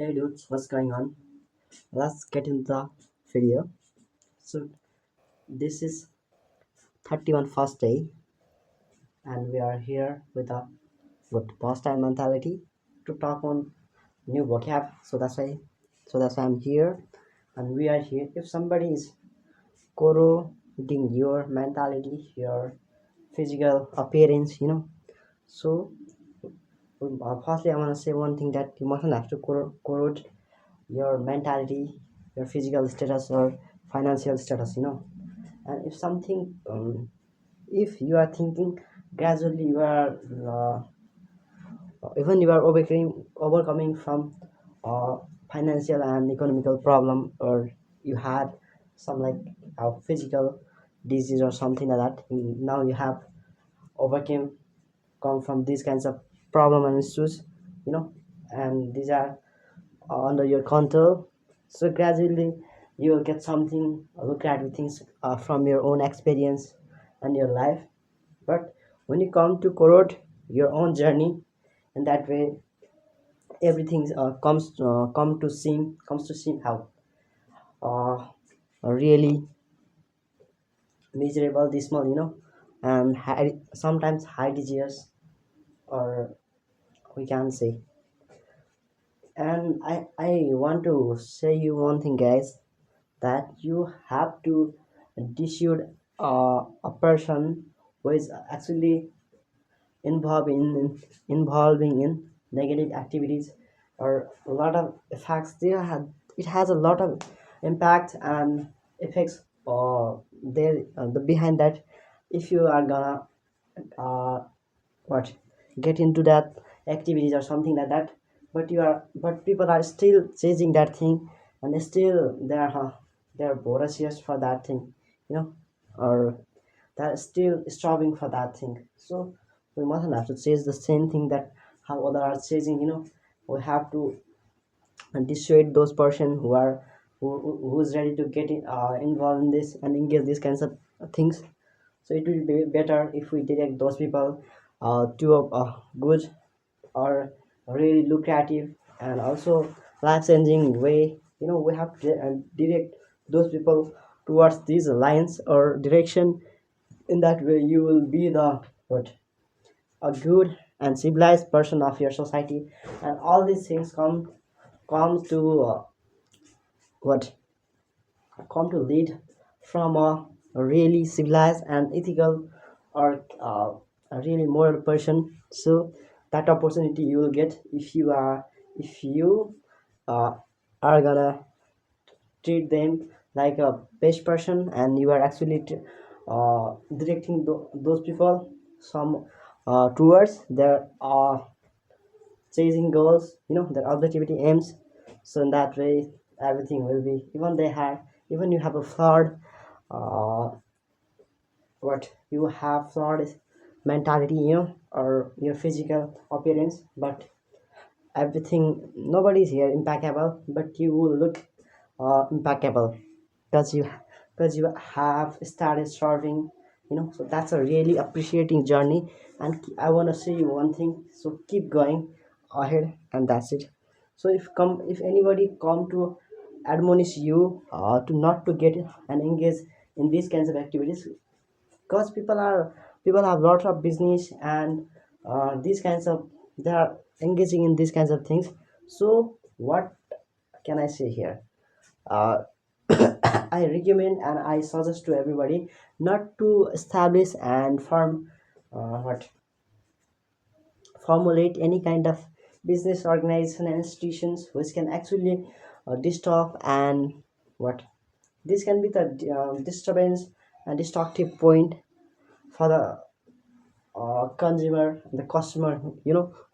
Hey dudes, what's going on? Let's get into the video. So this is 31 first day, and we are here with past time mentality to talk on new vocab. So that's why I'm here, and we are here. If somebody is corroding your mentality, your physical appearance, So firstly, I want to say one thing that you mustn't have to corrode your mentality, your physical status or financial status. And if something if you are thinking gradually you are even you are overcoming from uh, financial and economical problem, or you had some like physical disease or something like that. Now you have overcame come from these kinds of problem and issues, you know and these are under your control. So gradually you will get something lucrative things from your own experience and your life. But when you come to corrode your own journey, in that way everything comes to seem how uh, really miserable, dismal, and sometimes high disease, or we can say. And I want to say you one thing, guys, that you have to dissuade a person who is actually involved involving in negative activities or a lot of effects. It has a lot of impact and effects there the behind that. If you are gonna uh, what get into that activities or something like that, but people are still chasing that thing, and still they're voracious for that thing, you know or they're still striving for that thing. So we mustn't have to chase the same thing that how others are chasing. We have to dissuade those person who's ready to get involved in this and engage these kinds of things. So it will be better if we direct those people to a good or really lucrative and also life-changing way. We have to direct those people towards these lines or direction. In that way you will be the what a good and civilized person of your society, and all these things come to what come to lead from a really civilized and ethical, or a really moral person. So that opportunity you will get if you uh, are gonna treat them like a best person, and you are actually directing those people some towards their chasing goals, their objectivity aims. So in that way everything will be, even you have a flawed uh, what you have flawed mentality, or your physical appearance, but everything, nobody's here impeccable, but you will look impeccable because you have started serving. So that's a really appreciating journey. And I want to say you one thing, so keep going ahead, and that's it. So if anybody come to admonish you to not to get and engage in these kinds of activities, because people have lots of business, and these kinds of they are engaging in these kinds of things. So what can I say here? uh, I recommend and I suggest to everybody not to establish and what formulate any kind of business organization and institutions which can actually disturb, and what this can be the disturbance and destructive point for the consumer, the customer,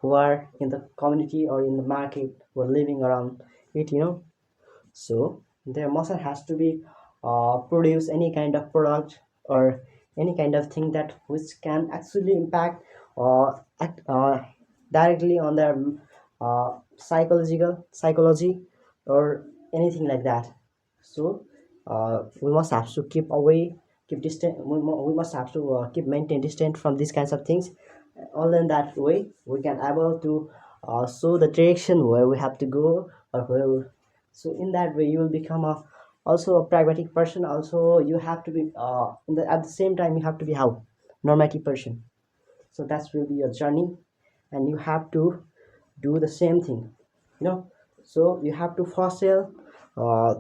who are in the community or in the market, who are living around it. So there must has to be produce any kind of product or any kind of thing that which can actually impact or act directly on their psychology or anything like that. So we must have to keep away, keep distant. We must have to keep maintain distant from these kinds of things. Only in that way we can able to show the direction where we have to go, or whoever. So in that way you will become a also a pragmatic person. Also you have to be at the same time you have to be how normative person. So that will be your journey, and you have to do the same thing, you know. So you have to foreshadow uh,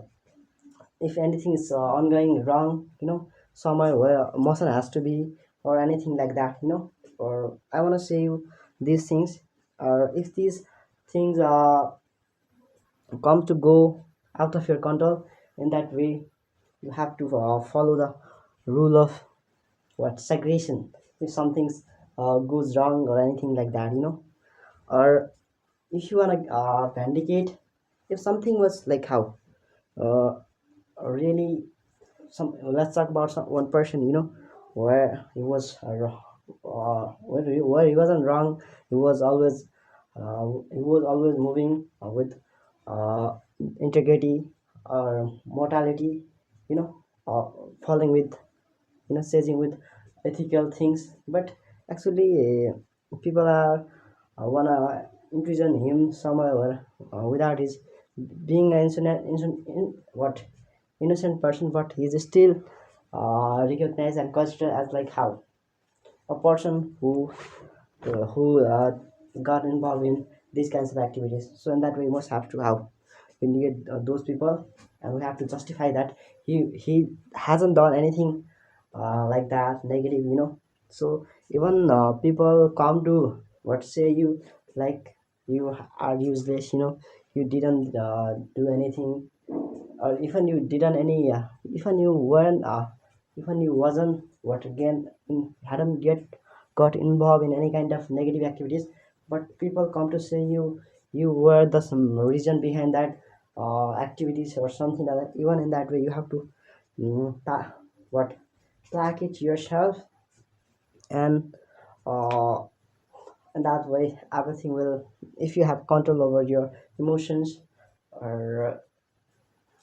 if anything is ongoing wrong, you know, somewhere where motion has to be, or anything like that, you know. Or I want to say you these things, or if these things come to go out of your control, in that way you have to follow the rule of what segregation. If something goes wrong or anything like that, you know. Or if you want to vindicate, if something was like how uh, really some, let's talk about one person, you know, where he was where he wasn't wrong. He was always moving with uh, integrity or mortality, you know, uh, falling with, you know, chasing with ethical things. But actually people are wanna imprison him somewhere without his being an innocent person, but he is still recognized and considered as like how a person who got involved in these kinds of activities. So in that way, we must have to have we need those people, and we have to justify that he hasn't done anything like that negative, you know. So even people come to what say you, like you are useless, you know, you didn't do anything, or even you didn't any even you weren't even you wasn't what again hadn't get got involved in any kind of negative activities, but people come to say you were the some reason behind that activities or something like that. Even in that way you have to what track it yourself, and uh, and that way everything will, if you have control over your emotions or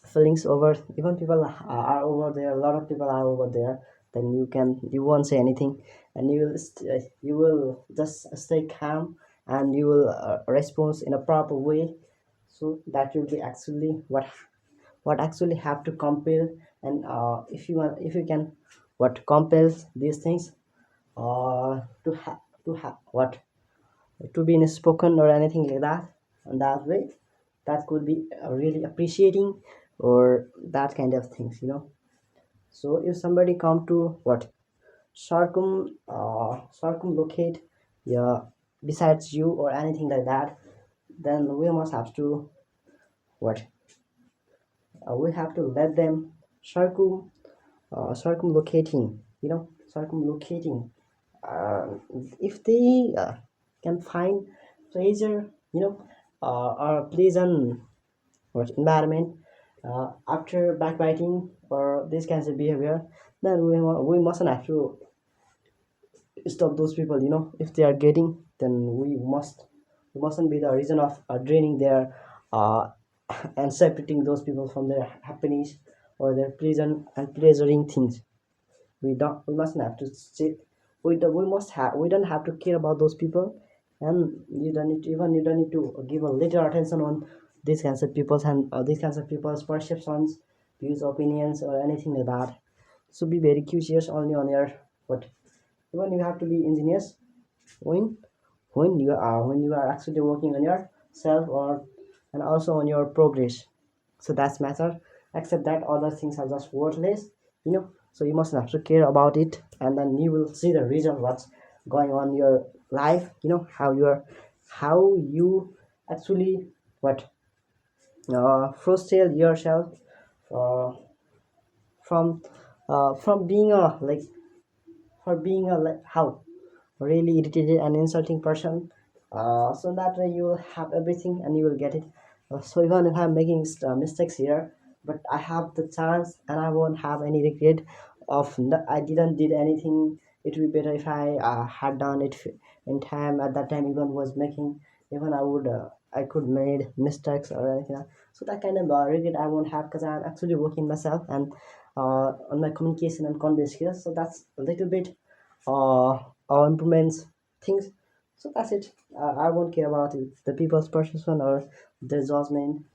feelings over, even people are over there, a lot of people are over there, then you won't say anything, and you will just stay calm, and you will respond in a proper way. So that will be actually what actually have to compel. And if you can what compels these things to have what to be in spoken or anything like that, and that way that could be really appreciating or that kind of things, you know. So if somebody come to what circumlocate, yeah, besides you or anything like that, then we must have to what we have to let them circumlocating, you know, circumlocating uh, if they can find pleasure, you know, or pleasant what environment after backbiting or this kinds of behavior, then we mustn't have to stop those people, you know. If they are getting, then we mustn't be the reason of draining their uh, and separating those people from their happiness or their pleasant and pleasuring things. We mustn't have to say we don't have to care about those people. And you don't need to give a little attention on these kinds of people's and these kinds of people's perceptions, views, opinions, or anything like that. So be very curious only on your what, even you have to be ingenious when when you are actually working on yourself, or and also on your progress. So that's matter, except that other things are just worthless, you know. So you must have to care about it, and then you will see the result what's going on in your life, you know, how you actually what frustrate yourself uh, from being a like for being a like how really irritated and insulting person. So that way you will have everything and you will get it. So even if I'm making mistakes here, but I have the chance and I won't have any regret of I didn't did anything. It would be better if I had done it in time. At that time even was making, even I could made mistakes or anything. So that kind of regret I won't have because I'm actually working myself and on my communication and convey skills. So that's a little bit implements things. So that's it. I won't care about it, the people's perception or the judgment.